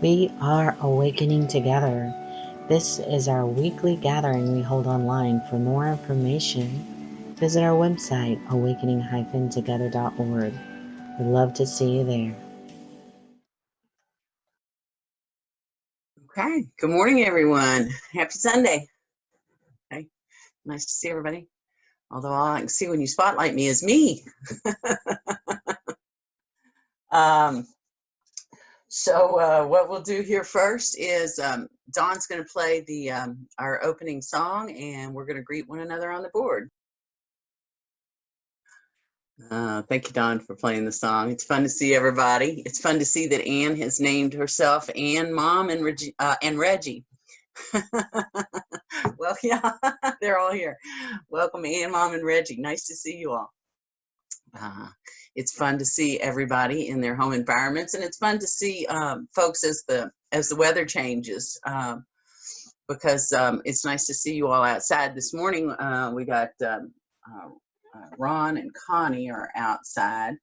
We are awakening together. This is our weekly gathering we hold online. For more information, visit our website, awakening-together.org. We'd love to see you there. Okay, good morning, everyone. Happy Sunday. Okay, nice to see everybody. Although all I can see when you spotlight me is me. So what we'll do here first is Dawn's going to play the our opening song, and we're going to greet one another on the board. Thank you, Dawn, for playing the song. It's fun to see everybody. It's fun to see that Anne has named herself Anne, Mom, and Reggie. Well, yeah, they're all here. Welcome, Anne, Mom, and Reggie. Nice to see you all. It's fun to see everybody in their home environments, and it's fun to see folks as the weather changes, because it's nice to see you all outside. This morning we got Ron and Connie are outside,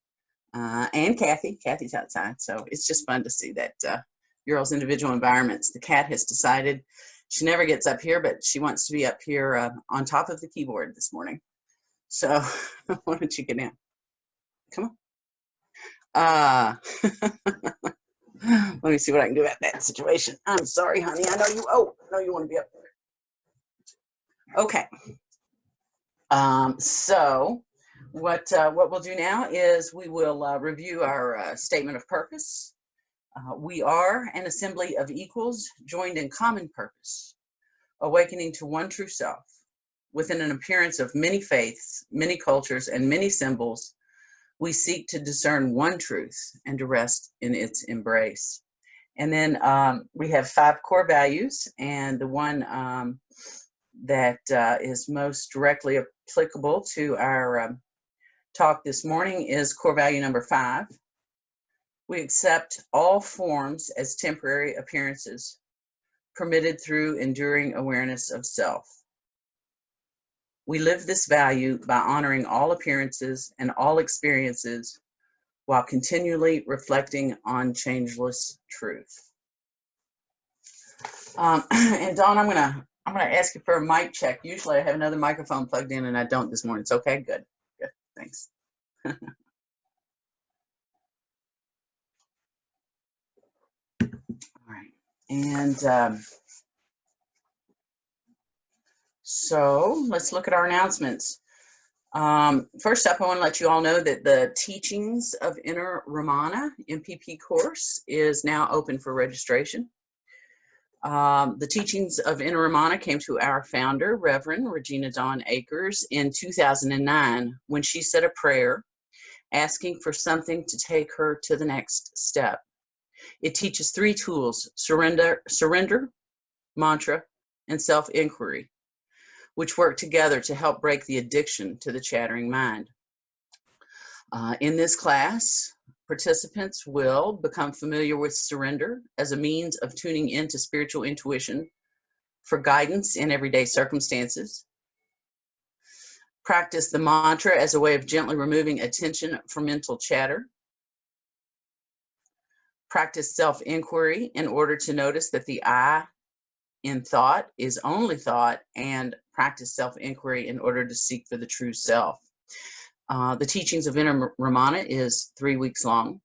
and Kathy's outside, so it's just fun to see that your all's individual environments. The cat has decided she never gets up here, but she wants to be up here on top of the keyboard this morning. So why don't you get down? Come on. Let me see what I can do about that situation. I'm sorry, honey. I know you. Oh, no, you want to be up there. Okay. So what we'll do now is we will review our statement of purpose. We are an assembly of equals joined in common purpose, awakening to one true self. Within an appearance of many faiths, many cultures, and many symbols, we seek to discern one truth and to rest in its embrace. And then we have 5 core values, and the one that is most directly applicable to our talk this morning is core value number 5. We accept all forms as temporary appearances, permitted through enduring awareness of self. We live this value by honoring all appearances and all experiences while continually reflecting on changeless truth. And Dawn, I'm gonna ask you for a mic check. Usually I have another microphone plugged in, and I don't this morning. It's okay. Good. Thanks. All right, and so let's look at our announcements. First up, I want to let you all know that the Teachings of Inner Ramana MPP course is now open for registration. The Teachings of Inner Ramana came to our founder, Reverend Regina Dawn Akers, in 2009 when she said a prayer asking for something to take her to the next step. It teaches 3 tools: surrender, mantra, and self-inquiry, which work together to help break the addiction to the chattering mind. In this class, participants will become familiar with surrender as a means of tuning into spiritual intuition for guidance in everyday circumstances, practice the mantra as a way of gently removing attention from mental chatter, practice self-inquiry in order to notice that the I in thought is only thought, and practice self-inquiry in order to seek for the true self. The Teachings of Inner Ramana is 3 weeks long,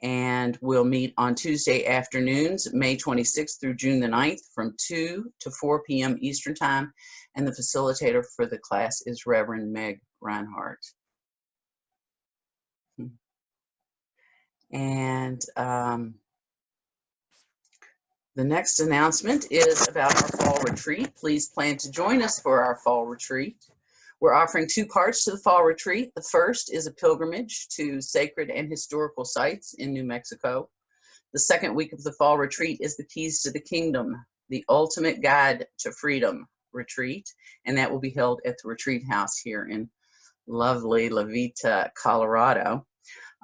and we'll meet on Tuesday afternoons, May 26th through June the 9th from 2 to 4 p.m. Eastern Time, and the facilitator for the class is Reverend Meg Reinhardt. And the next announcement is about our fall retreat. Please plan to join us for our fall retreat. We're offering 2 parts to the fall retreat. The first is a pilgrimage to sacred and historical sites in New Mexico. The second week of the fall retreat is the Keys to the Kingdom, the Ultimate Guide to Freedom retreat, and that will be held at the Retreat House here in lovely La Vita, Colorado.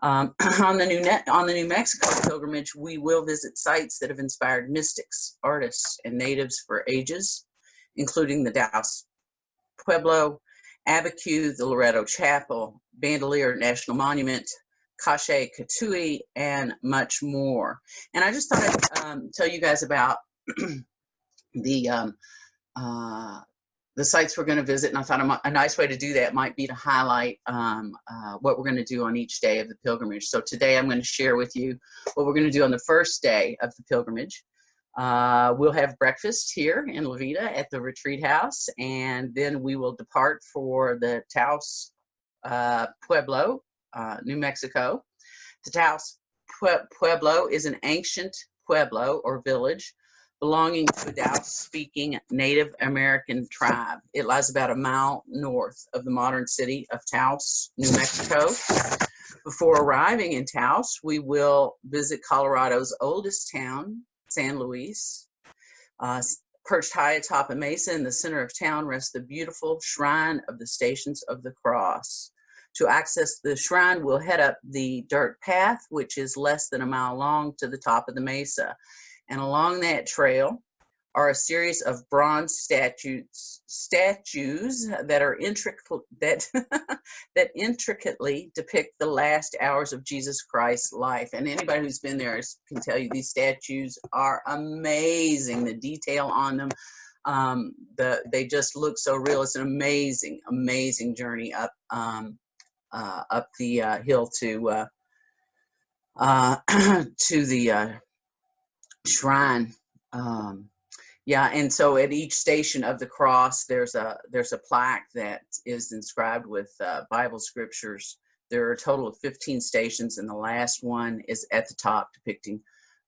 On the New Mexico pilgrimage, we will visit sites that have inspired mystics, artists, and natives for ages, including the Taos Pueblo, Abiquiu, the Loreto Chapel, Bandelier National Monument, Cache Katui, and much more. And I just thought I'd tell you guys about the sites we're going to visit, and I thought a nice way to do that might be to highlight what we're going to do on each day of the pilgrimage. So today I'm going to share with you what we're going to do on the first day of the pilgrimage. We'll have breakfast here in La Vida at the retreat house, and then we will depart for the Taos Pueblo, New Mexico. The Taos Pueblo is an ancient pueblo or village belonging to a Taos-speaking Native American tribe. It lies about a mile north of the modern city of Taos, New Mexico. Before arriving in Taos, we will visit Colorado's oldest town, San Luis. Perched high atop a mesa in the center of town rests the beautiful Shrine of the Stations of the Cross. To access the shrine, we'll head up the dirt path, which is less than a mile long, to the top of the mesa. And along that trail are a series of bronze statues that are that intricately depict the last hours of Jesus Christ's life. And anybody who's been there can tell you these statues are amazing. The detail on them, they just look so real. It's an amazing, amazing journey up the hill to the shrine. Yeah, and so at each station of the cross, there's a plaque that is inscribed with Bible scriptures. There are a total of 15 stations, and the last one is at the top, depicting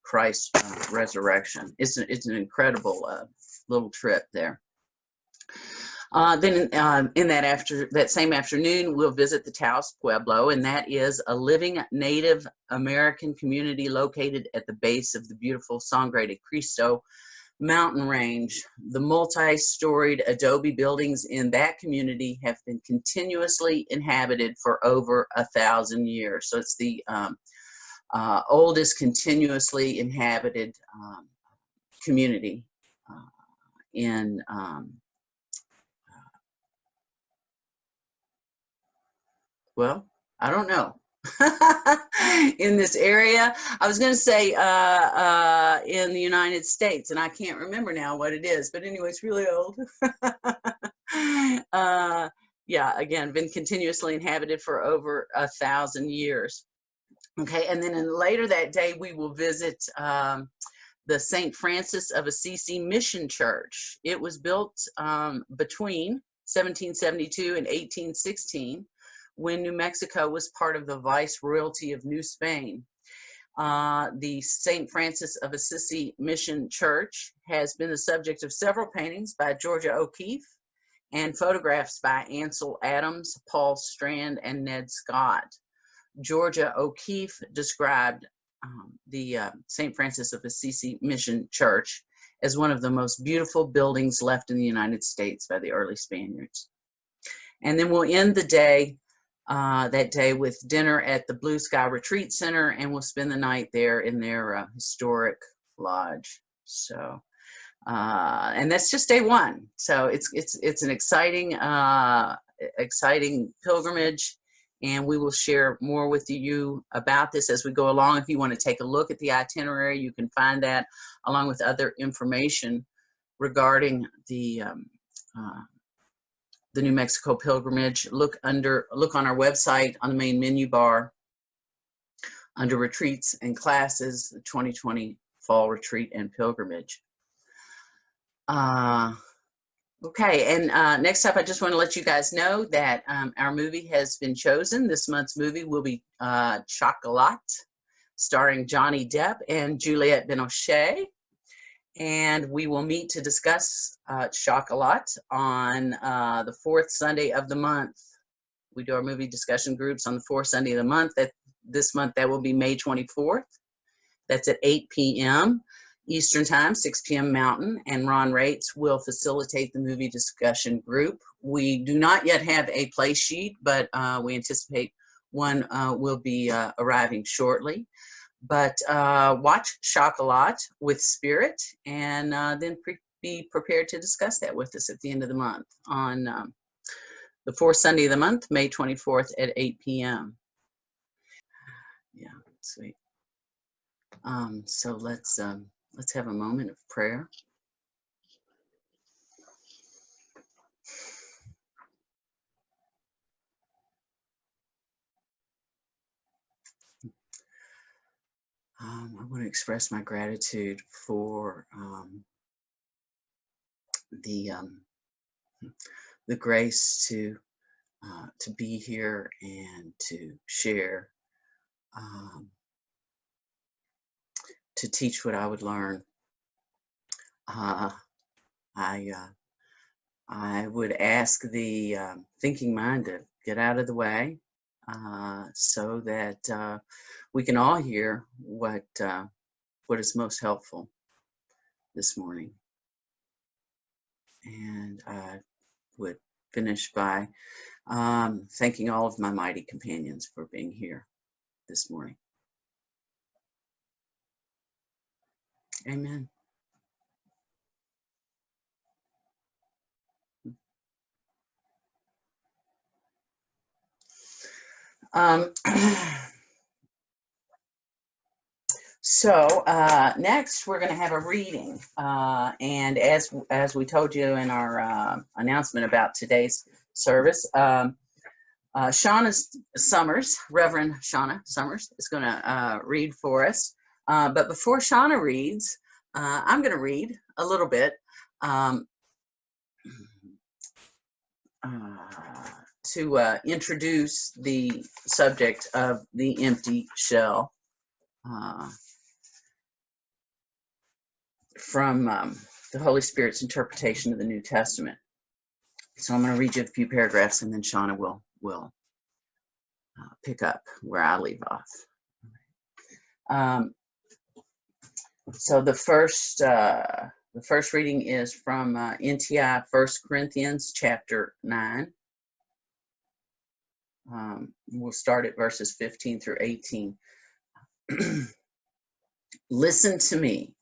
Christ's resurrection. It's an incredible little trip there. Then in that same afternoon, we'll visit the Taos Pueblo, and that is a living Native American community located at the base of the beautiful Sangre de Cristo mountain range. The multi-storied adobe buildings in that community have been continuously inhabited for over 1,000 years. So it's the oldest continuously inhabited community in well, I don't know. In this area, I was going to say in the United States, and I can't remember now what it is, but anyway, it's really old. Yeah, again, been continuously inhabited for over 1,000 years. Okay, and then later that day, we will visit the St. Francis of Assisi Mission Church. It was built between 1772 and 1816. When New Mexico was part of the Viceroyalty of New Spain. The St. Francis of Assisi Mission Church has been the subject of several paintings by Georgia O'Keeffe and photographs by Ansel Adams, Paul Strand, and Ned Scott. Georgia O'Keeffe described the St. Francis of Assisi Mission Church as one of the most beautiful buildings left in the United States by the early Spaniards. And then we'll end the day that day with dinner at the Blue Sky Retreat Center, and we'll spend the night there in their historic lodge. So, and that's just day one. So it's an exciting pilgrimage, and we will share more with you about this as we go along. If you want to take a look at the itinerary, you can find that along with other information regarding the New Mexico pilgrimage. Look on our website on the main menu bar under retreats and classes, the 2020 fall retreat and pilgrimage. Okay, and next up, I just want to let you guys know that our movie has been chosen. This month's movie will be Chocolat, starring Johnny Depp and Juliette Binoche. And we will meet to discuss Chocolat on the fourth Sunday of the month. We do our movie discussion groups on the fourth Sunday of the month. This month, that will be May 24th. That's at 8 p.m. Eastern Time, 6 p.m. Mountain, and Ron Rates will facilitate the movie discussion group. We do not yet have a play sheet, but we anticipate one will be arriving shortly. But watch Chocolat with Spirit, and then be prepared to discuss that with us at the end of the month on the fourth Sunday of the month, May 24th at 8 p.m. Sweet. So let's have a moment of prayer. I want to express my gratitude for the grace to be here and to share, to teach what I would learn. I would ask the thinking mind to get out of the way so that we can all hear what is most helpful this morning. And I would finish by thanking all of my mighty companions for being here this morning. Amen. So next we're going to have a reading, and as we told you in our announcement about today's service, Shawna Summers, Reverend Shawna Summers, is going to read for us. But before Shawna reads, I'm going to read a little bit to introduce the subject of the empty shell from the Holy Spirit's interpretation of the New Testament. So I'm going to read you a few paragraphs, and then Shawna will pick up where I leave off. So the first reading is from NTI 1 Corinthians chapter 9. We'll start at verses 15 through 18. Listen to me.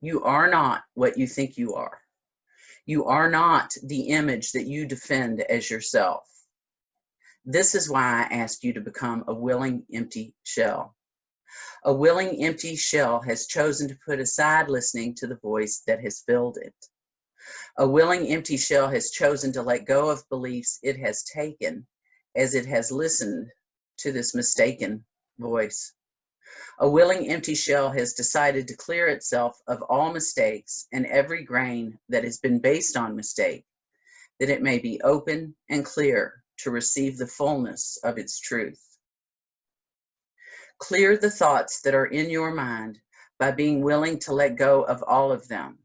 You are not what you think you are. You are not the image that you defend as yourself. This is why I asked you to become a willing empty shell. A willing empty shell has chosen to put aside listening to the voice that has filled it. A willing empty shell has chosen to let go of beliefs it has taken as it has listened to this mistaken voice. A willing empty shell has decided to clear itself of all mistakes and every grain that has been based on mistake, that it may be open and clear to receive the fullness of its truth. Clear the thoughts that are in your mind by being willing to let go of all of them.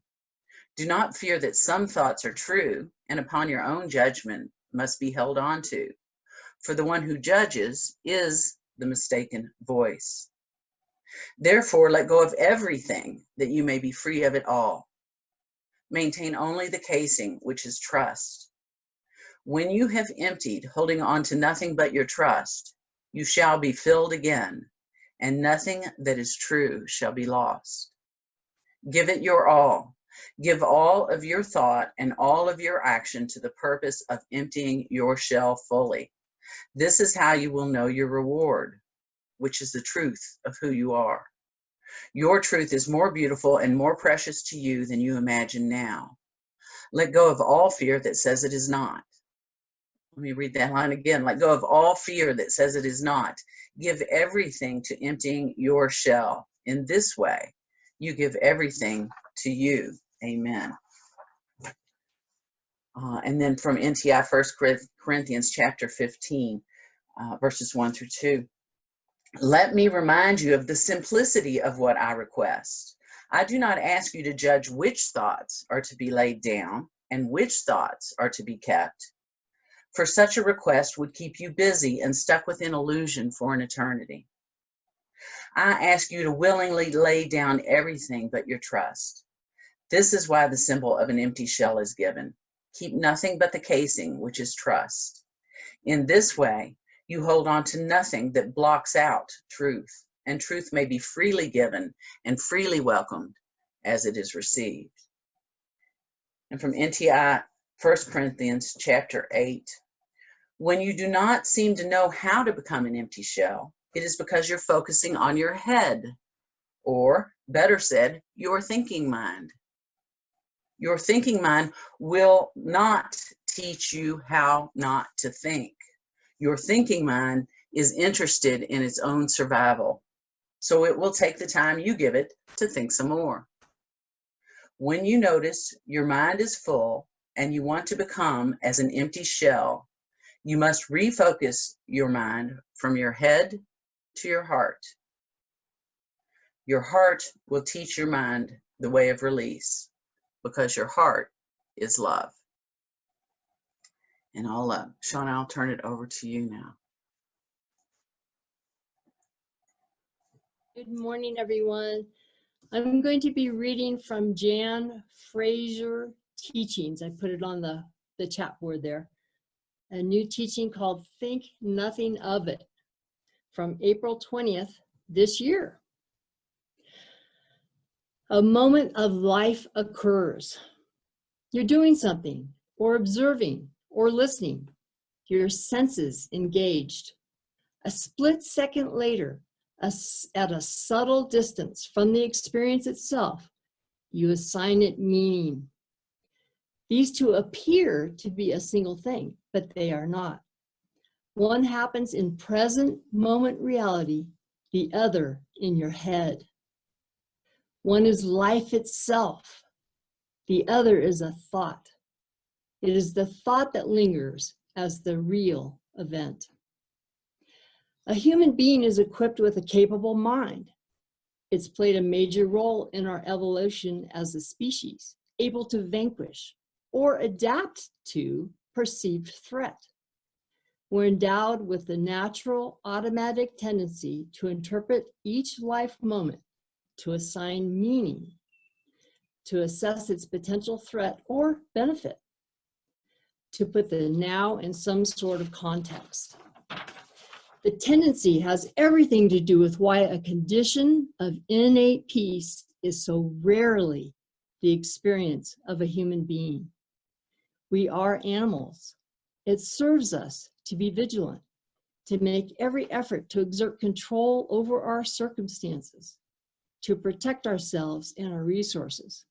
Do not fear that some thoughts are true and upon your own judgment must be held on to, for the one who judges is the mistaken voice. Therefore, let go of everything that you may be free of it all. Maintain only the casing, which is trust. When you have emptied, holding on to nothing but your trust, you shall be filled again, and nothing that is true shall be lost. Give it your all. Give all of your thought and all of your action to the purpose of emptying your shell fully. This is how you will know your reward, which is the truth of who you are. Your truth is more beautiful and more precious to you than you imagine now. Let go of all fear that says it is not. Let me read that line again. Let go of all fear that says it is not. Give everything to emptying your shell. In this way, you give everything to you. Amen. And then from NTI 1 Corinthians chapter 15, verses 1 through 2. Let me remind you of the simplicity of what I request. I do not ask you to judge which thoughts are to be laid down and which thoughts are to be kept. For such a request would keep you busy and stuck within illusion for an eternity. I ask you to willingly lay down everything but your trust. This is why the symbol of an empty shell is given. Keep nothing but the casing, which is trust. In this way, you hold on to nothing that blocks out truth, and truth may be freely given and freely welcomed as it is received. And from NTI 1 Corinthians chapter 8, when you do not seem to know how to become an empty shell, It is because you're focusing on your head, or better said, your thinking mind. Your thinking mind will not teach you how not to think. Your thinking mind is interested in its own survival, so it will take the time you give it to think some more. When you notice your mind is full and you want to become as an empty shell, you must refocus your mind from your head to your heart. Your heart will teach your mind the way of release, because your heart is love. And Shawna, I'll turn it over to you now. Good morning, everyone. I'm going to be reading from Jan Frazier Teachings. I put it on the chat board there. A new teaching called Think Nothing of It, from April 20th this year. A moment of life occurs. You're doing something, or observing, or listening. Your senses engaged. A split second later, at a subtle distance from the experience itself, you assign it meaning. These two appear to be a single thing, but they are not. One happens in present moment reality, the other in your head. One is life itself, the other is a thought. It is the thought that lingers as the real event. A human being is equipped with a capable mind. It's played a major role in our evolution as a species, able to vanquish or adapt to perceived threat. We're endowed with the natural automatic tendency to interpret each life moment, to assign meaning, to assess its potential threat or benefit, to put the now in some sort of context. The tendency has everything to do with why a condition of innate peace is so rarely the experience of a human being. We are animals. It serves us to be vigilant, to make every effort to exert control over our circumstances, to protect ourselves and our resources.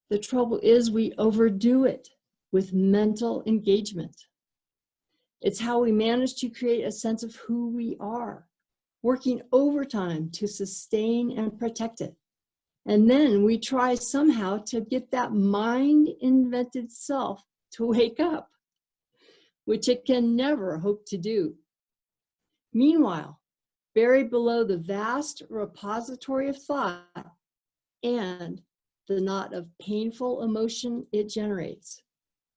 The trouble is we overdo it with mental engagement. It's how we manage to create a sense of who we are, working overtime to sustain and protect it. And then we try somehow to get that mind-invented self to wake up, which it can never hope to do. Meanwhile, buried below the vast repository of thought and the knot of painful emotion it generates,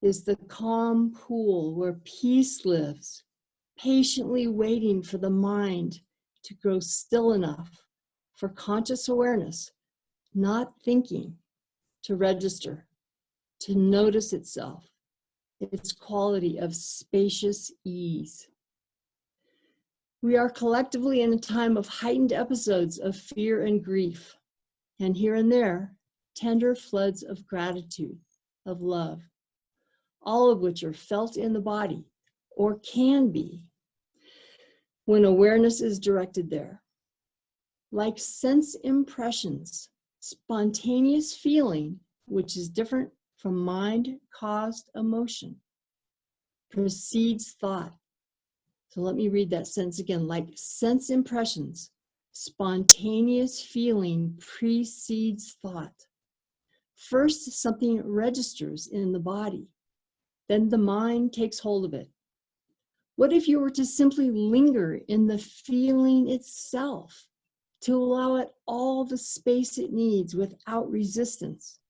is the calm pool where peace lives, patiently waiting for the mind to grow still enough for conscious awareness, not thinking, to register, to notice itself, its quality of spacious ease. We are collectively in a time of heightened episodes of fear and grief, and here and there, tender floods of gratitude, of love, all of which are felt in the body, or can be, when awareness is directed there. Like sense impressions, spontaneous feeling, which is different from mind-caused emotion, precedes thought. So let me read that sentence again. Like sense impressions, spontaneous feeling precedes thought. First, something registers in the body. Then the mind takes hold of it. What if you were to simply linger in the feeling itself, to allow it all the space it needs without resistance,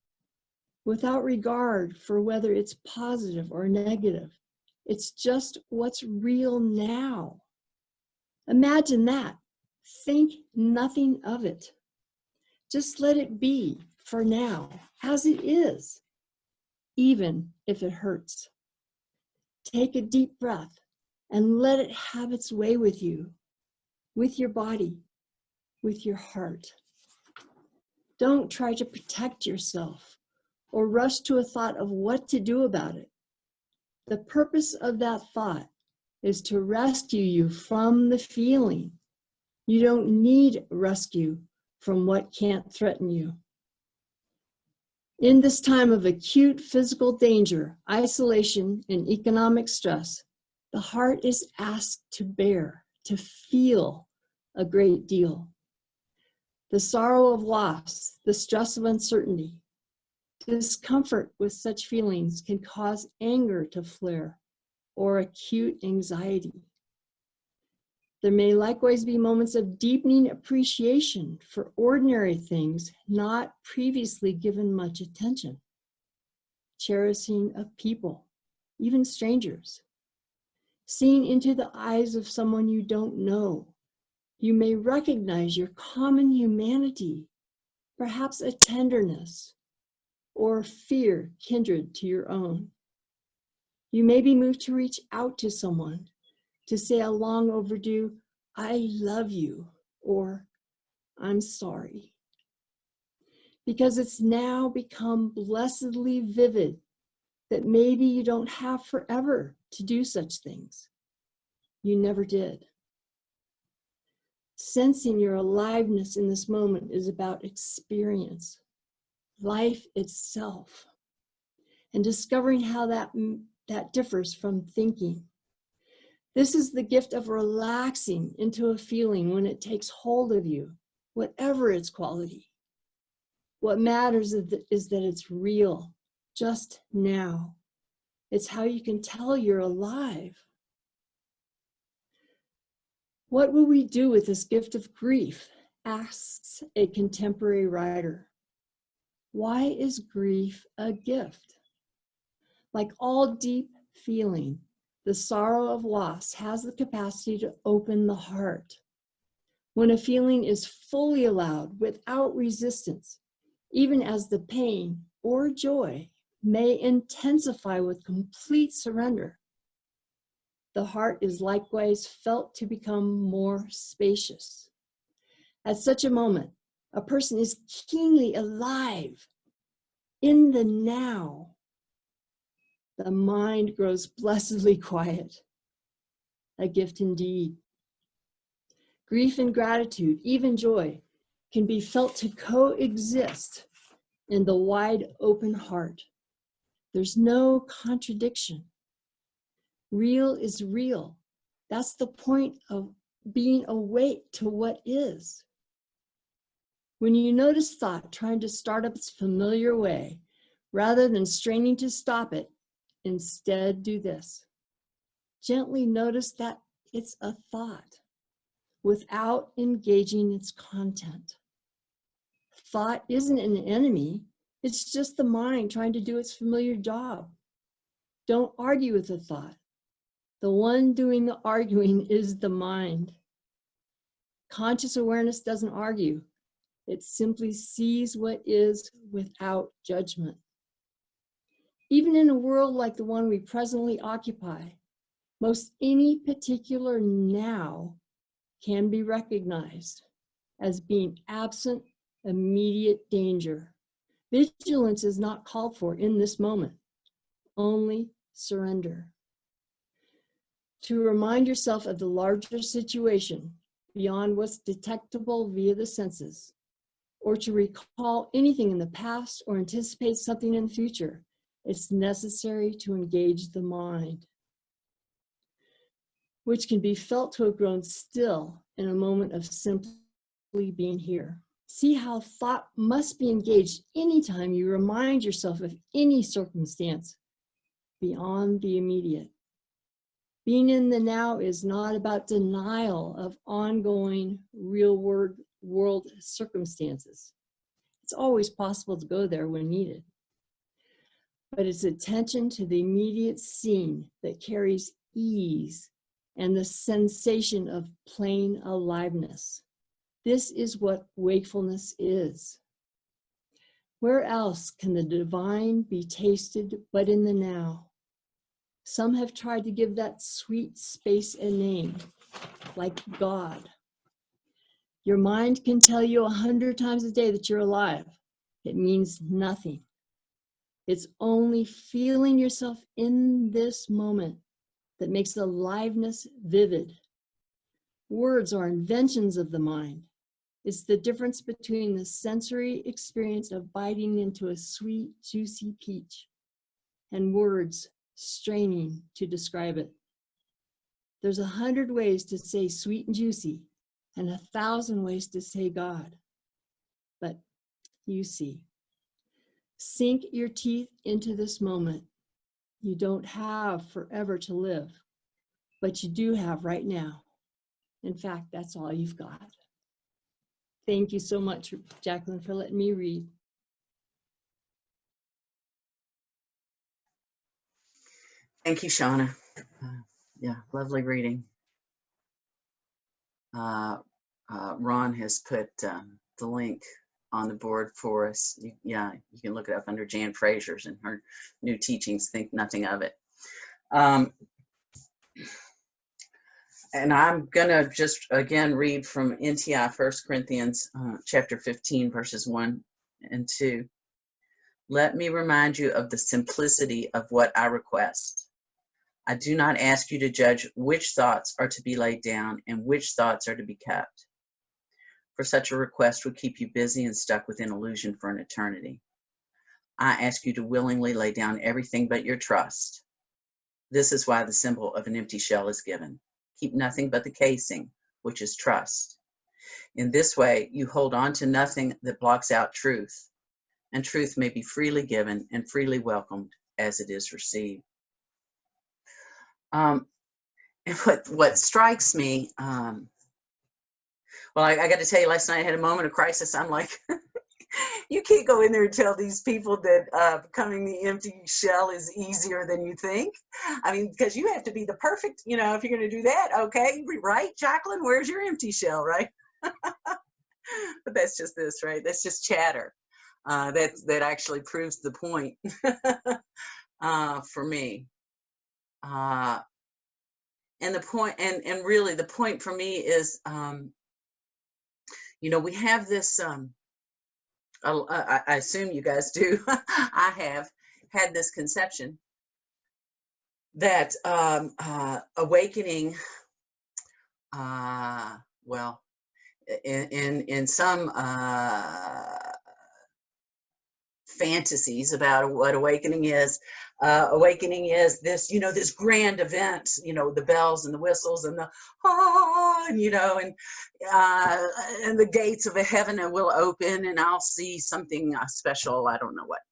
without regard for whether it's positive or negative? It's just what's real now. Imagine that. Think nothing of it. Just let it be for now, as it is, even if it hurts. Take a deep breath and let it have its way with you, with your body, with your heart. Don't try to protect yourself or rush to a thought of what to do about it. The purpose of that thought is to rescue you from the feeling You don't need rescue from what can't threaten you. In this time of acute physical danger, isolation, and economic stress, the heart is asked to bear, to feel a great deal. The sorrow of loss, the stress of uncertainty, discomfort with such feelings can cause anger to flare or acute anxiety. There may likewise be moments of deepening appreciation for ordinary things not previously given much attention. Cherishing of people, even strangers. Seeing into the eyes of someone you don't know, you may recognize your common humanity, perhaps a tenderness or fear kindred to your own. You may be moved to reach out to someone, to say a long overdue, "I love you," or "I'm sorry." Because it's now become blessedly vivid that maybe you don't have forever to do such things. You never did. Sensing your aliveness in this moment is about experience, life itself, and discovering how that differs from thinking. This is the gift of relaxing into a feeling when it takes hold of you, whatever its quality. What matters is that it's real, just now. It's how you can tell you're alive. What will we do with this gift of grief? Asks a contemporary writer. Why is grief a gift? Like all deep feeling, the sorrow of loss has the capacity to open the heart. When a feeling is fully allowed without resistance, even as the pain or joy may intensify with complete surrender, the heart is likewise felt to become more spacious. At such a moment, a person is keenly alive in the now. The mind grows blessedly quiet, a gift indeed. Grief and gratitude, even joy, can be felt to coexist in the wide open heart. There's no contradiction. Real is real. That's the point of being awake to what is. When you notice thought trying to start up its familiar way, rather than straining to stop it, instead do this. Gently notice that it's a thought without engaging its content. Thought isn't an enemy. It's just the mind trying to do its familiar job. Don't argue with the thought. The one doing the arguing is the mind. Conscious awareness doesn't argue. It simply sees what is without judgment. Even in a world like the one we presently occupy, most any particular now can be recognized as being absent immediate danger. Vigilance is not called for in this moment, only surrender. To remind yourself of the larger situation beyond what's detectable via the senses, or to recall anything in the past or anticipate something in the future, it's necessary to engage the mind, which can be felt to have grown still in a moment of simply being here. See how thought must be engaged anytime you remind yourself of any circumstance beyond the immediate. Being in the now is not about denial of ongoing real world circumstances. It's always possible to go there when needed. But it's attention to the immediate scene that carries ease and the sensation of plain aliveness. This is what wakefulness is. Where else can the divine be tasted but in the now? Some have tried to give that sweet space a name, like God. Your mind can tell you 100 times a day that you're alive. It means nothing. It's only feeling yourself in this moment that makes aliveness vivid. Words are inventions of the mind. It's the difference between the sensory experience of biting into a sweet, juicy peach and words straining to describe it. There's 100 ways to say sweet and juicy and 1,000 ways to say God. But you see, sink your teeth into this moment. You don't have forever to live, but you do have right now. In fact, that's all you've got. Thank you so much, Jacquelyn, for letting me read. Thank you, Shawna. Yeah, lovely reading. Ron has put the link on the board for us. Yeah, you can look it up under Jan Frazier's and her new teachings, Think Nothing of It. And I'm going to just, again, read from NTI, 1 Corinthians chapter 15, verses 1 and 2. Let me remind you of the simplicity of what I request. I do not ask you to judge which thoughts are to be laid down and which thoughts are to be kept. For such a request would keep you busy and stuck within illusion for an eternity. I ask you to willingly lay down everything but your trust. This is why the symbol of an empty shell is given. Keep nothing but the casing, which is trust. In this way, you hold on to nothing that blocks out truth, and truth may be freely given and freely welcomed as it is received. And what strikes me, well, I got to tell you, last night I had a moment of crisis. I'm like, you can't go in there and tell these people that becoming the empty shell is easier than you think. I mean, because you have to be the perfect, you know, if you're going to do that, okay, right, Jacquelyn, where's your empty shell, right? But that's just this, right? That's just chatter. That actually proves the point for me. And the point, and really the point for me is, you know, we have this, I assume you guys do. I have had this conception that awakening, well, in some fantasies about what awakening is this, you know, this grand event, you know, the bells and the whistles and the you know, and the gates of a heaven will open and I'll see something special. I don't know what,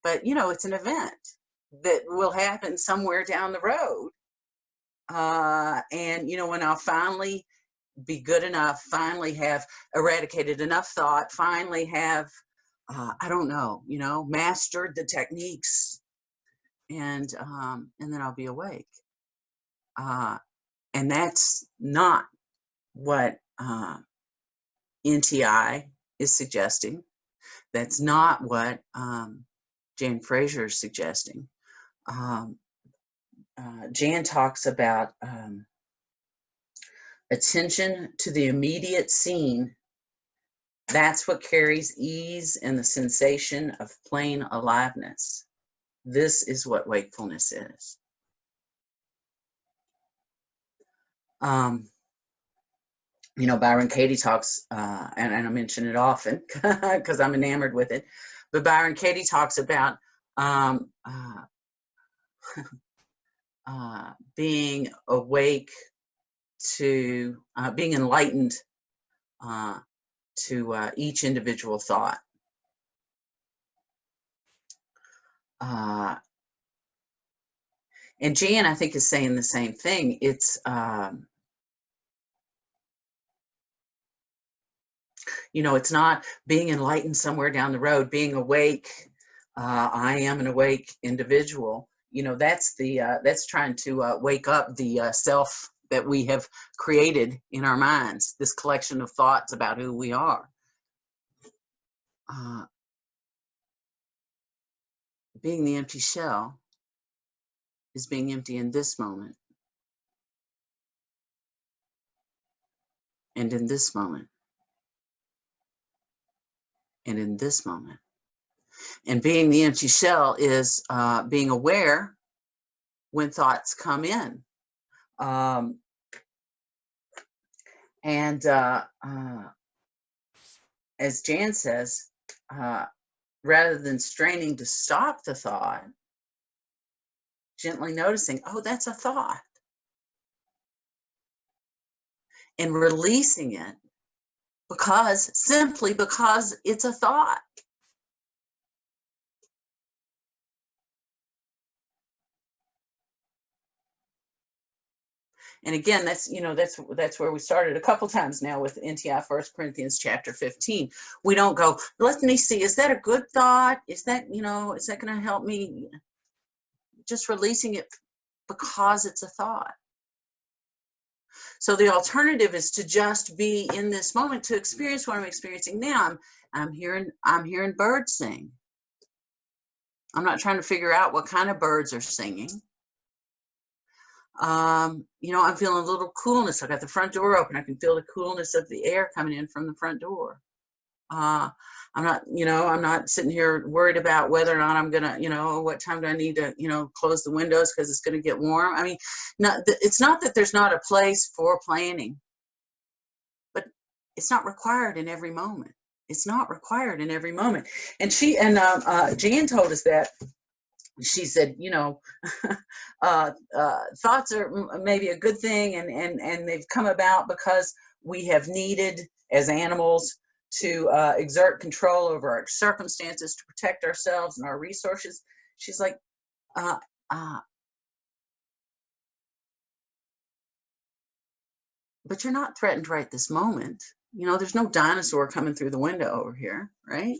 but you know, it's an event that will happen somewhere down the road, and you know, when I'll finally be good enough, finally have eradicated enough thought, finally have I don't know, you know, mastered the techniques, and then I'll be awake. And that's not what NTI is suggesting. That's not what Jan Frazier is suggesting. Jan talks about attention to the immediate scene. That's what carries ease and the sensation of plain aliveness. This is what wakefulness is. You know, Byron Katie talks, and I mention it often because I'm enamored with it, but Byron Katie talks about being awake to, being enlightened to each individual thought. And Jan, I think, is saying the same thing. It's, you know, it's not being enlightened somewhere down the road, being awake. I am an awake individual. You know, that's trying to wake up the self that we have created in our minds, this collection of thoughts about who we are. Being the empty shell is being empty in this moment, and in this moment, and in this moment. And being the empty shell is being aware when thoughts come in. And as Jan says, rather than straining to stop the thought, gently noticing, oh, that's a thought, and releasing it simply because it's a thought. And again, that's where we started a couple times now with NTI 1 Corinthians chapter 15. We don't go, let me see, is that a good thought? Is that going to help me? Just releasing it because it's a thought. So the alternative is to just be in this moment, to experience what I'm experiencing now. I'm hearing birds sing. I'm not trying to figure out what kind of birds are singing. I'm feeling a little coolness. I got the front door open. I can feel the coolness of the air coming in from the front door. I'm not sitting here worried about whether or not I'm gonna, what time do I need to, close the windows because it's gonna get warm. I mean, it's not that there's not a place for planning, but it's not required in every moment. It's not required in every moment. And Jan told us that. She said, thoughts are maybe a good thing, and they've come about because we have needed, as animals, to exert control over our circumstances, to protect ourselves and our resources. She's like, but you're not threatened right this moment. There's no dinosaur coming through the window over here, right?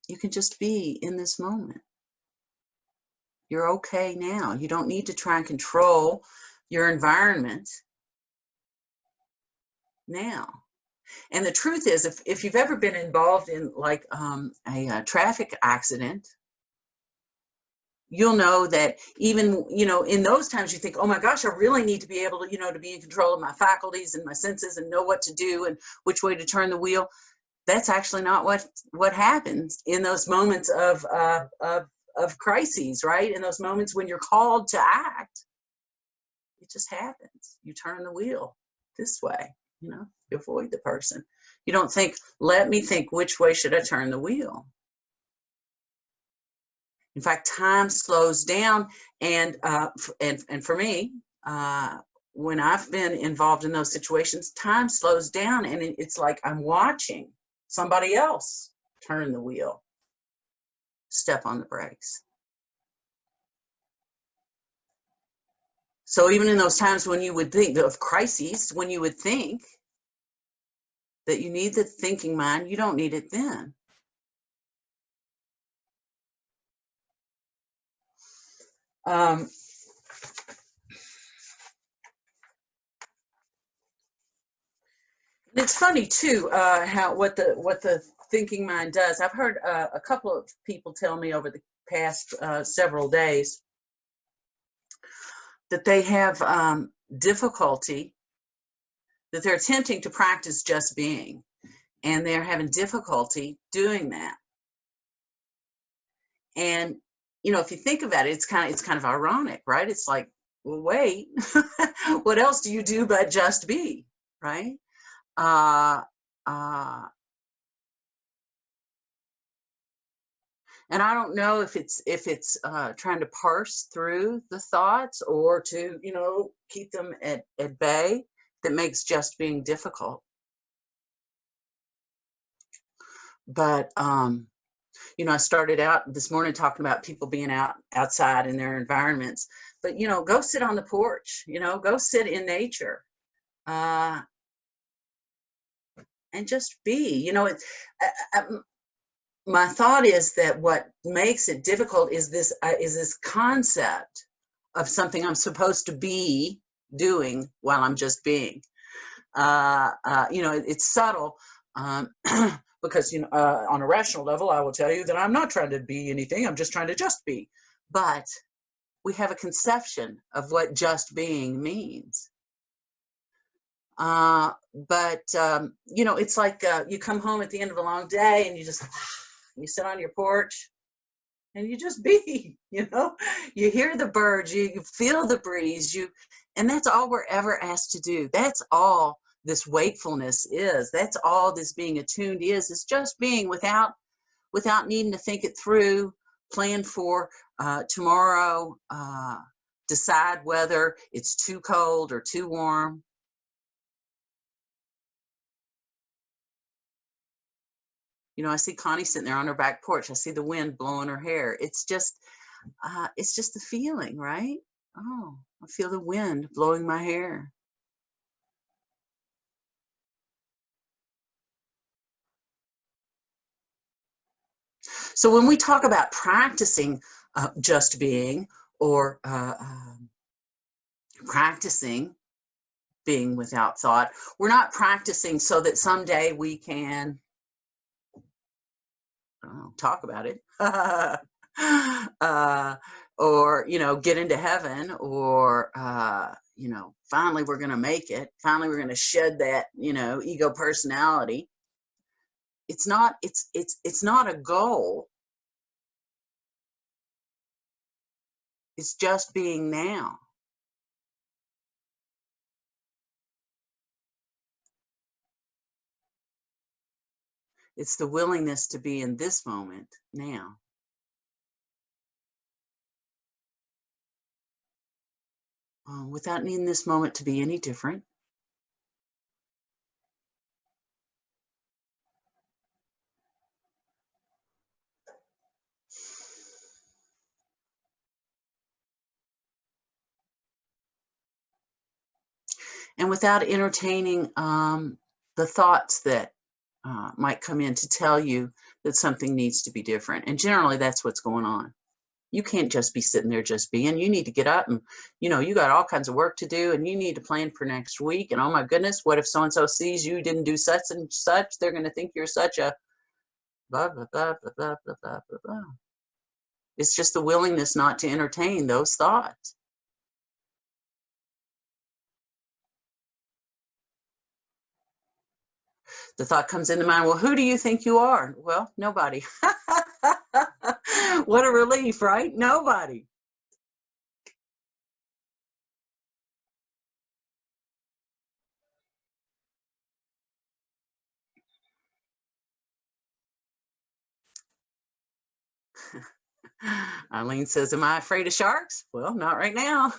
You can just be in this moment. You're okay now. You don't need to try and control your environment now. And the truth is, if you've ever been involved in like a traffic accident, you'll know that even, in those times you think, oh my gosh, I really need to be able to, to be in control of my faculties and my senses and know what to do and which way to turn the wheel. That's actually not what happens in those moments of crises, right? In those moments when you're called to act, it just happens. You turn the wheel this way, you avoid the person. You don't think, let me think, which way should I turn the wheel? In fact, time slows down, and for me, when I've been involved in those situations, time slows down, and it's like I'm watching somebody else turn the wheel, step on the brakes. So even in those times when you would think of crises, when you would think that you need the thinking mind, you don't need it then. It's funny too, what the thinking mind does. I've heard a couple of people tell me over the past several days that they have difficulty, that they're attempting to practice just being, and they're having difficulty doing that. And if you think about it, it's kind of ironic, right? It's like, well, wait, what else do you do but just be, right? And I don't know if it's trying to parse through the thoughts or to keep them at bay that makes just being difficult. But I started out this morning talking about people being outside in their environments, but go sit on the porch, go sit in nature, and just be. My thought is that what makes it difficult is this concept of something I'm supposed to be doing while I'm just being. It's subtle. Because, on a rational level, I will tell you that I'm not trying to be anything. I'm just trying to just be. But we have a conception of what just being means. It's like you come home at the end of a long day and you sit on your porch and you just be, you know, you hear the birds, you feel the breeze, and that's all we're ever asked to do. That's all this wakefulness is. That's all this being attuned is. It's just being without needing to think it through, plan for tomorrow, decide whether it's too cold or too warm. You know, I see Connie sitting there on her back porch. I see the wind blowing her hair. It's just the feeling, right? Oh, I feel the wind blowing my hair. So when we talk about practicing just being, or practicing being without thought, we're not practicing so that someday we can talk about it, or, you know, get into heaven, or, you know, finally we're going to make it. Finally, we're going to shed that, you know, ego personality. It's not a goal. It's just being now. It's the willingness to be in this moment now. Without needing this moment to be any different. And without entertaining the thoughts that might come in to tell you that something needs to be different. And generally that's what's going on. You can't just be sitting there just being. You need to get up and, you know, you got all kinds of work to do, and you need to plan for next week. And oh my goodness, what if so-and-so sees you didn't do such and such? They're going to think you're such a blah, blah, blah, blah, blah, blah, blah, blah, blah. It's just the willingness not to entertain those thoughts. The thought comes into mind, well, who do you think you are? Well, nobody. What a relief, right? Nobody. Eileen says, am I afraid of sharks? Well, not right now.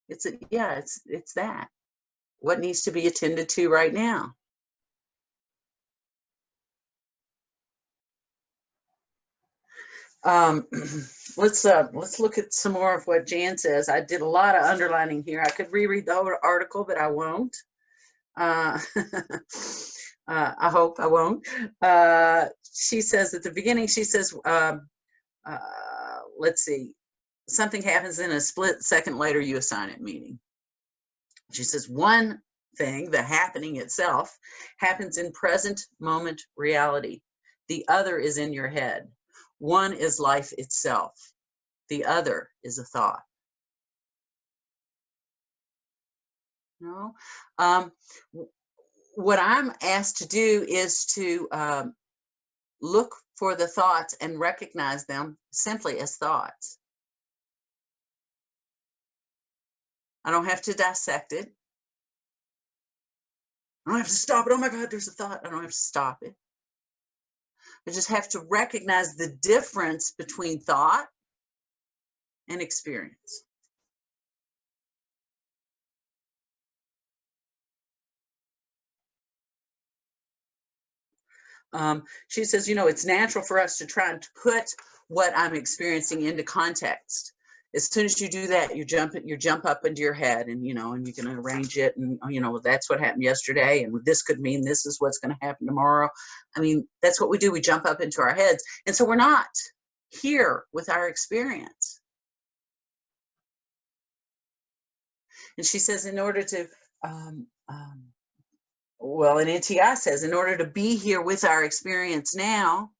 It's that. What needs to be attended to right now? Let's look at some more of what Jan says. I did a lot of underlining here. I could reread the whole article, but I won't. I hope I won't. She says at the beginning, she says, let's see, something happens in a split second later, you assign it meaning. She says one thing, the happening itself, happens in present moment reality. The other is in your head. One is life itself. The other is a thought. No? What I'm asked to do is to look for the thoughts and recognize them simply as thoughts. I don't have to dissect it. I don't have to stop it. Oh my God, there's a thought. I don't have to stop it. I just have to recognize the difference between thought and experience. She says, you know, it's natural for us to try and put what I'm experiencing into context. As soon as you do that, you jump up into your head, and you know, and you can arrange it, and you know, that's what happened yesterday, and this could mean this is what's going to happen tomorrow. I mean, that's what we do. We jump up into our heads, and so we're not here with our experience. And she says, in order to, well, and NTI says, in order to be here with our experience now,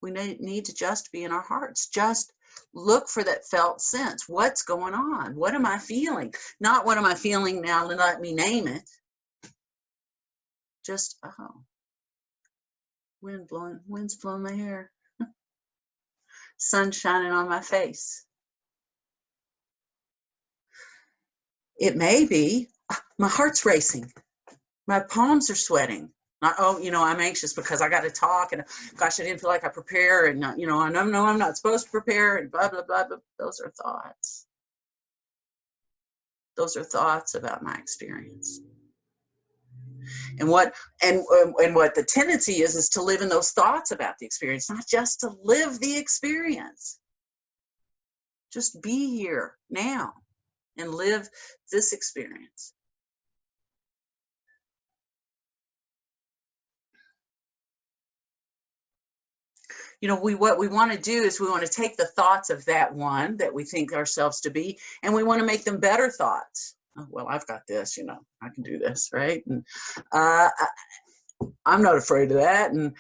we need to just be in our hearts. Just look for that felt sense. What's going on? What am I feeling? Not what am I feeling now, let me name it. Just, oh, Wind's blowing my hair. Sun shining on my face. It may be, my heart's racing. My palms are sweating. I'm anxious because I got to talk, and gosh, I didn't feel like I prepare, and I know I'm not supposed to prepare, and blah, blah, blah, blah. Those are thoughts. Those are thoughts about my experience. And what the tendency is to live in those thoughts about the experience, not just to live the experience. Just be here now and live this experience. What we want to do is we want to take the thoughts of that one that we think ourselves to be, and we want to make them better thoughts. Oh, well, I've got this, I can do this, right? And I'm not afraid of that. And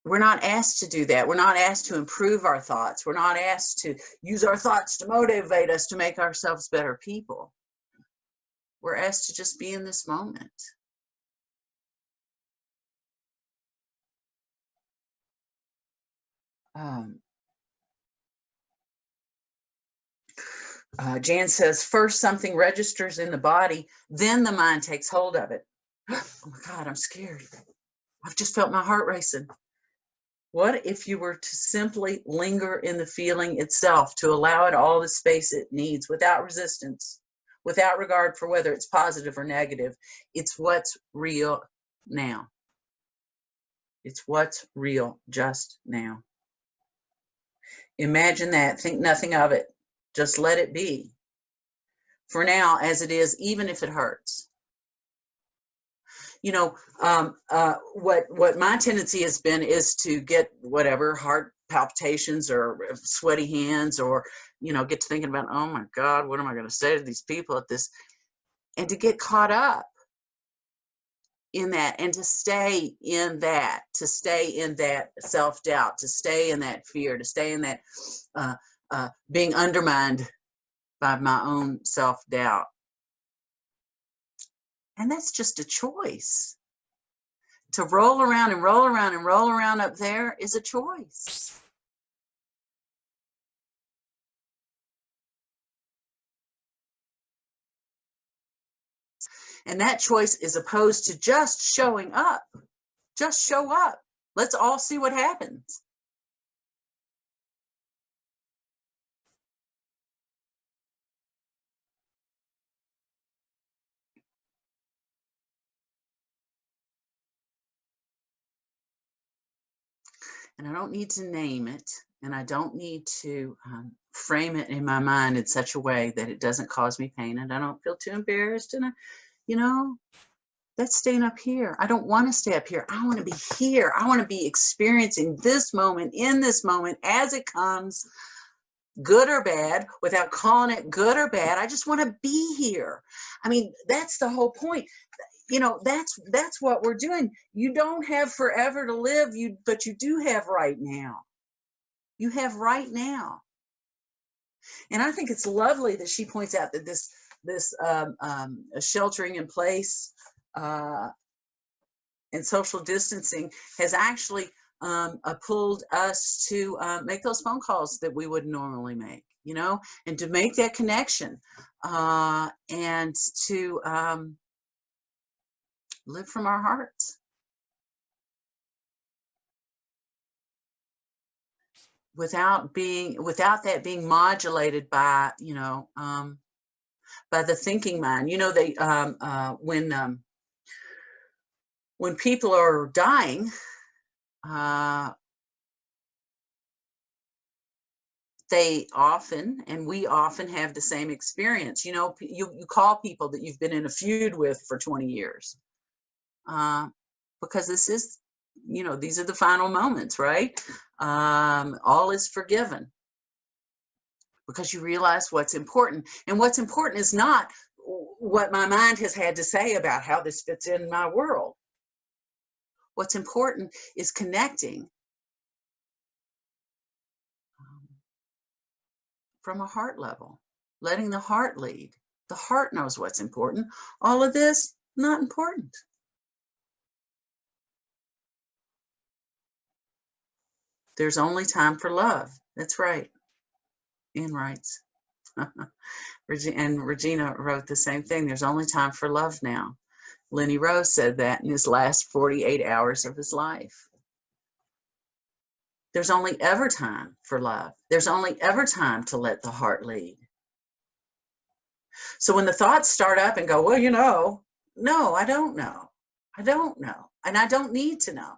we're not asked to do that. We're not asked to improve our thoughts. We're not asked to use our thoughts to motivate us to make ourselves better people. We're asked to just be in this moment. Jan says, first something registers in the body, then the mind takes hold of it. Oh my God, I'm scared. I've just felt my heart racing. What if you were to simply linger in the feeling itself, to allow it all the space it needs without resistance, without regard for whether it's positive or negative? It's what's real now. It's what's real just now. Imagine that. Think nothing of it. Just let it be. For now, as it is, even if it hurts. What my tendency has been is to get whatever heart palpitations or sweaty hands, or get to thinking about, oh my God, what am I going to say to these people at this, and to get caught up in that, and to stay in that, self-doubt, to stay in that fear, to stay in that being undermined by my own self-doubt. And that's just a choice. To roll around and roll around and roll around up there is a choice. And that choice is opposed to just showing up. Just show up. Let's all see what happens. And I don't need to name it, and I don't need to frame it in my mind in such a way that it doesn't cause me pain, and I don't feel too embarrassed. And that's staying up here. I don't want to stay up here. I want to be here. I want to be experiencing this moment, in this moment, as it comes, good or bad, without calling it good or bad. I just want to be here. I mean, that's the whole point. That's what we're doing. You don't have forever to live, but you do have right now. You have right now. And I think it's lovely that she points out that this sheltering in place and social distancing has actually pulled us to make those phone calls that we would normally make, and to make that connection and to live from our hearts without that being modulated by by the thinking mind. When people are dying, we often have the same experience. You call people that you've been in a feud with for 20 years. Because this is, these are the final moments, right? All is forgiven because you realize what's important. And what's important is not what my mind has had to say about how this fits in my world. What's important is connecting from a heart level, letting the heart lead. The heart knows what's important. All of this, not important. There's only time for love. That's right. Ian writes. And Regina wrote the same thing. There's only time for love now. Lenny Rose said that in his last 48 hours of his life. There's only ever time for love. There's only ever time to let the heart lead. So when the thoughts start up and go, well, you know, no, I don't know. I don't know. And I don't need to know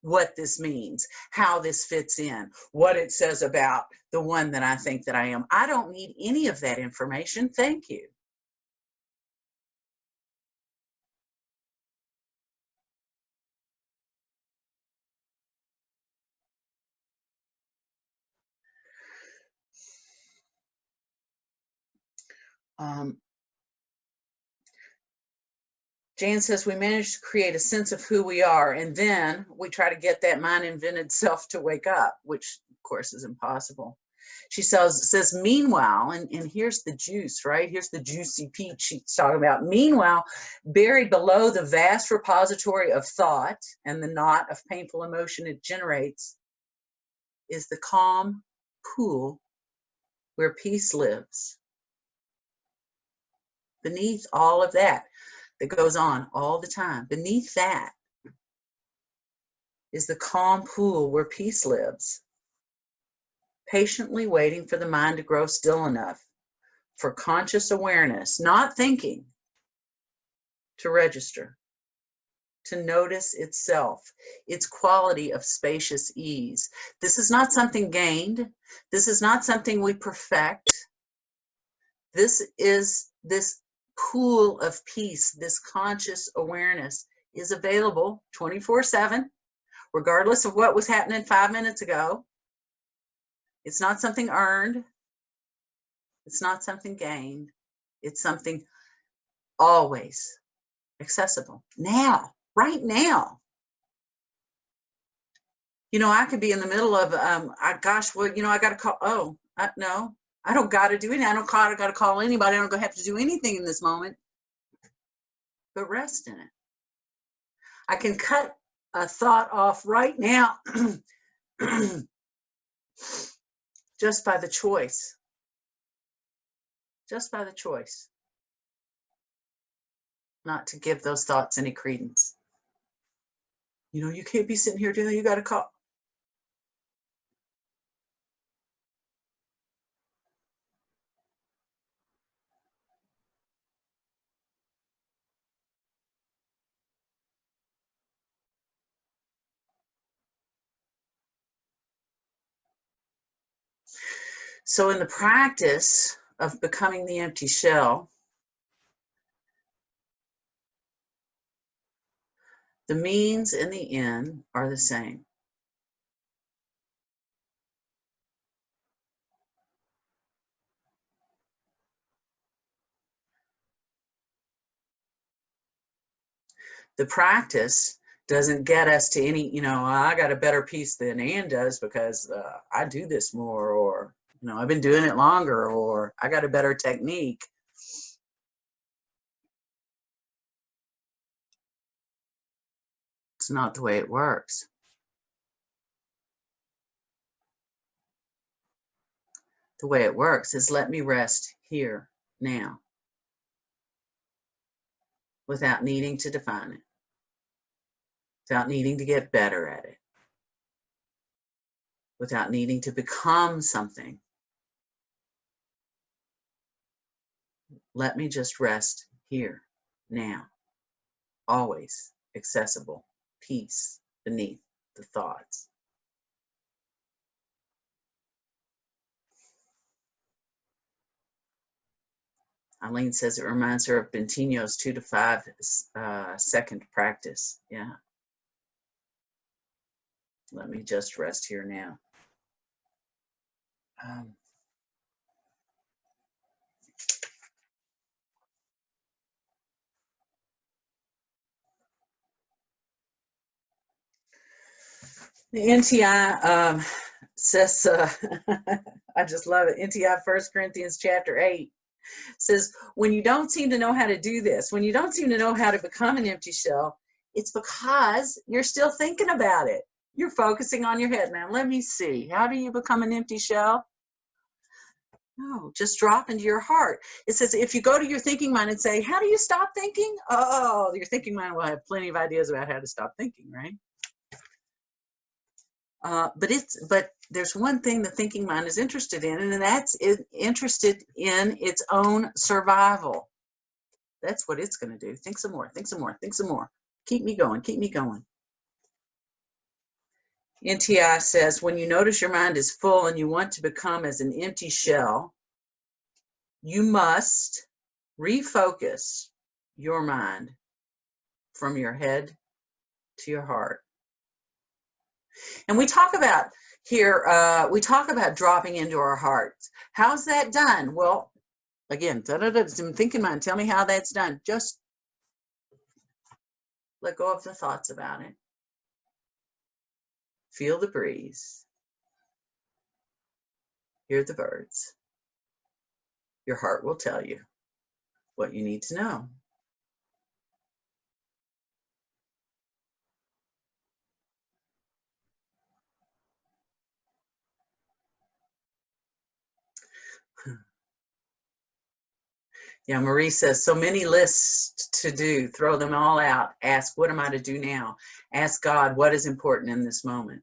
what this means, how this fits in, what it says about the one that I think that I am. I don't need any of that information. Thank you. Jan says we managed to create a sense of who we are, and then we try to get that mind-invented self to wake up, which of course is impossible. She says meanwhile, and here's the juice, right? Here's the juicy peach she's talking about. Meanwhile, buried below the vast repository of thought and the knot of painful emotion it generates is the calm pool where peace lives. Beneath all of that goes on all the time, beneath that is the calm pool where peace lives, patiently waiting for the mind to grow still enough for conscious awareness, not thinking, to register, to notice itself, its quality of spacious ease. This is not something gained. This is not something we perfect. This pool of peace, this conscious awareness is available 24/7, regardless of what was happening 5 minutes ago. It's not something earned. It's not something gained. It's something always accessible. Now, right now. You know, I could be in the middle of, I got to call, no, I don't got to do anything. I don't got to call anybody. I don't have to do anything in this moment, but rest in it. I can cut a thought off right now just by the choice. Just by the choice not to give those thoughts any credence. You know, you can't be sitting here doing that. You got to call. So in the practice of becoming the empty shell, the means and the end are the same. The practice doesn't get us to any, I got a better piece than Ann does because I do this more, or, I've been doing it longer, or I got a better technique. It's not the way it works. The way it works is let me rest here now without needing to define it, without needing to get better at it, without needing to become something. Let me just rest here now, always accessible, peace beneath the thoughts. Eileen says it reminds her of Bentino's 2 to 5 second practice. Yeah. Let me just rest here now. The NTI says, I just love it. NTI 1 Corinthians chapter 8 says, when you don't seem to know how to do this, when you don't seem to know how to become an empty shell, it's because you're still thinking about it. You're focusing on your head now. Let me see. How do you become an empty shell? No, just drop into your heart. It says if you go to your thinking mind and say, how do you stop thinking? Oh, your thinking mind will have plenty of ideas about how to stop thinking, right? But there's one thing the thinking mind is interested in, and that's interested in its own survival. That's what it's going to do. Think some more, think some more, think some more. Keep me going, keep me going. NTI says, when you notice your mind is full and you want to become as an empty shell, you must refocus your mind from your head to your heart. And we talk about here, we talk about dropping into our hearts. How's that done? Well, again, some thinking mind, tell me how that's done. Just let go of the thoughts about it. Feel the breeze. Hear the birds. Your heart will tell you what you need to know. Yeah, Marie says, so many lists to do. Throw them all out. Ask, what am I to do now? Ask God, what is important in this moment?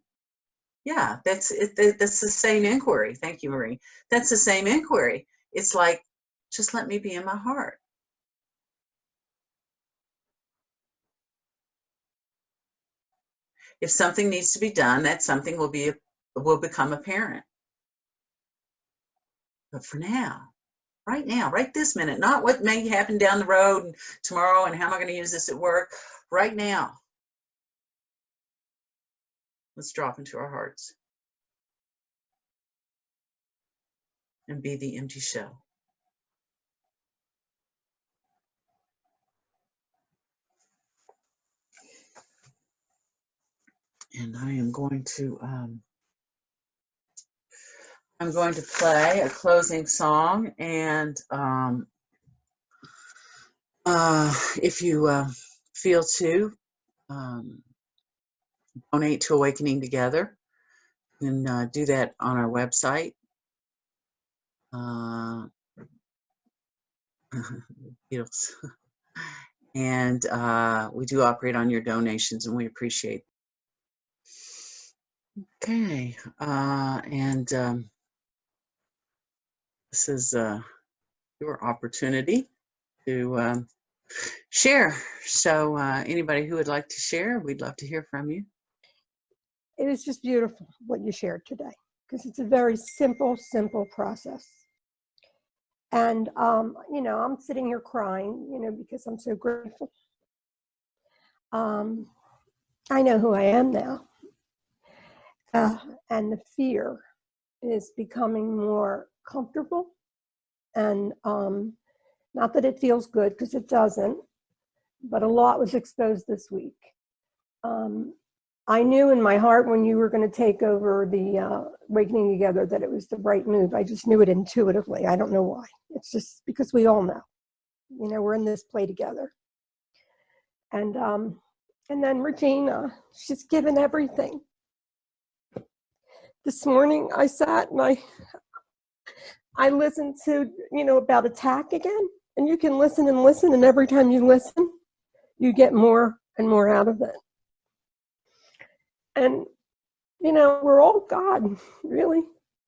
Yeah, that's the same inquiry. Thank you, Marie. That's the same inquiry. It's like, just let me be in my heart. If something needs to be done, that something will become apparent. But for now, right now, right this minute, not what may happen down the road and tomorrow and how am I going to use this at work, right now. Let's drop into our hearts and be the empty shell. And I am going to play a closing song, and if you feel to donate to Awakening Together, you can do that on our website. And we do operate on your donations, and we appreciate it. Okay, and this is your opportunity to share. So anybody who would like to share, we'd love to hear from you. It is just beautiful what you shared today, because it's a very simple process. And, you know, I'm sitting here crying, you know, because I'm so grateful. I know who I am now. And the fear is becoming more comfortable. And not that it feels good, because it doesn't, but a lot was exposed this week. I knew in my heart when you were going to take over the Awakening Together that it was the right move. I just knew it intuitively. I don't know why. It's just because we all know. You know, we're in this play together. And then Regina, she's given everything. This morning I sat and I listened to, you know, about attack again. And you can listen, and every time you listen, you get more and more out of it. And, you know, we're all God, really.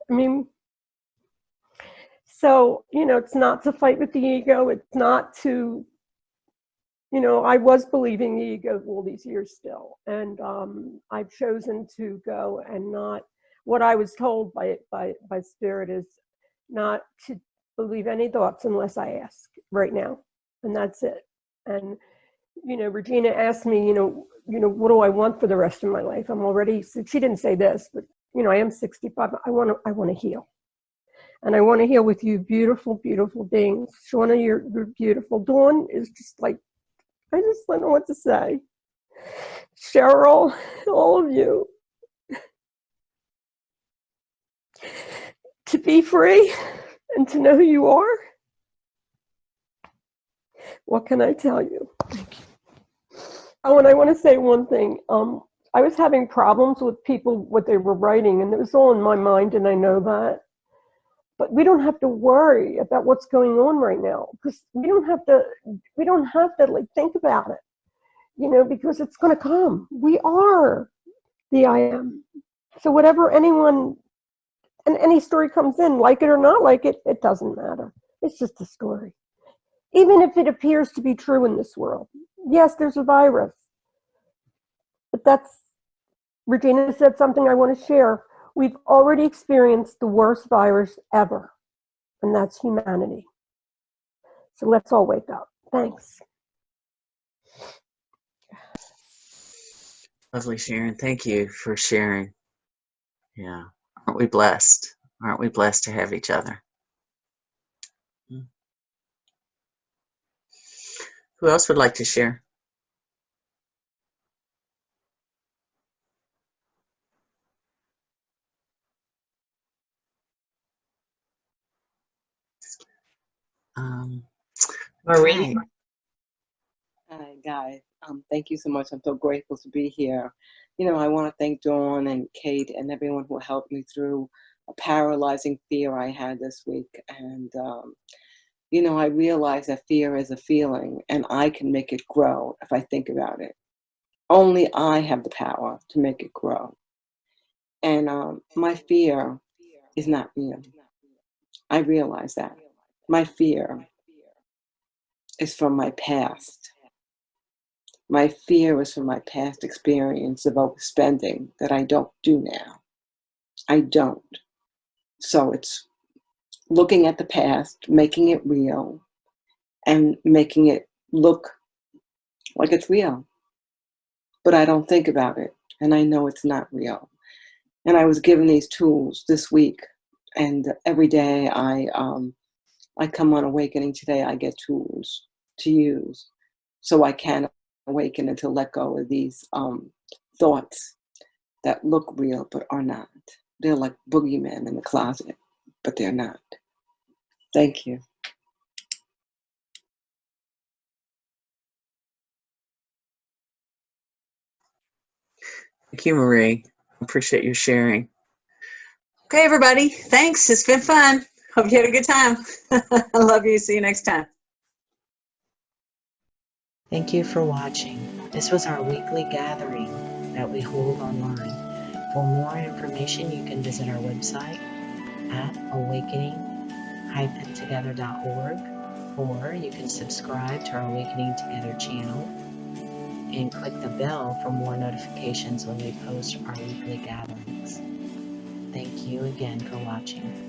I mean, so, you know, it's not to fight with the ego. It's not to, you know, I was believing the ego all these years still. And I've chosen to go and not, what I was told by Spirit is not to believe any thoughts unless I ask right now. And that's it. And, you know, Regina asked me, you know, what do I want for the rest of my life? I'm already, she didn't say this, but, you know, I am 65. I want to heal. And I want to heal with you beautiful, beautiful beings. Shawna, you're beautiful. Dawn is just like, I just don't know what to say. Cheryl, all of you. To be free and to know who you are. What can I tell you? Thank you. Oh, and I want to say one thing. I was having problems with people, what they were writing, and it was all in my mind, and I know that. But we don't have to worry about what's going on right now, because we don't have to like think about it, you know, because it's going to come. We are the I am. So whatever anyone, and any story comes in, like it or not like it, it doesn't matter. It's just a story. Even if it appears to be true in this world. Yes, there's a virus. But that's, Regina said something I want to share. We've already experienced the worst virus ever, and that's humanity. So let's all wake up. Thanks. Lovely, Sharon. Thank you for sharing. Yeah. Aren't we blessed? Aren't we blessed to have each other? Who else would like to share? Marie? Right. Hi, guys. Thank you so much. I'm so grateful to be here. You know, I want to thank Dawn and Kate and everyone who helped me through a paralyzing fear I had this week. And, you know, I realize that fear is a feeling and I can make it grow if I think about it. Only I have the power to make it grow. And my fear is not real. I realize that. My fear is from my past. My fear is from my past experience of overspending that I don't do now. I don't. So it's looking at the past, making it real, and making it look like it's real. But I don't think about it, and I know it's not real. And I was given these tools this week, and every day I come on Awakening Today, I get tools to use so I can awaken and to let go of these thoughts that look real but are not. They're like boogeymen in the closet, but they're not. Thank you. Thank you, Marie. Appreciate you sharing. Okay, everybody. Thanks. It's been fun. Hope you had a good time. I love you. See you next time. Thank you for watching. This was our weekly gathering that we hold online. For more information, you can visit our website at awakening-together.org, or you can subscribe to our Awakening Together channel and click the bell for more notifications when we post our weekly gatherings. Thank you again for watching.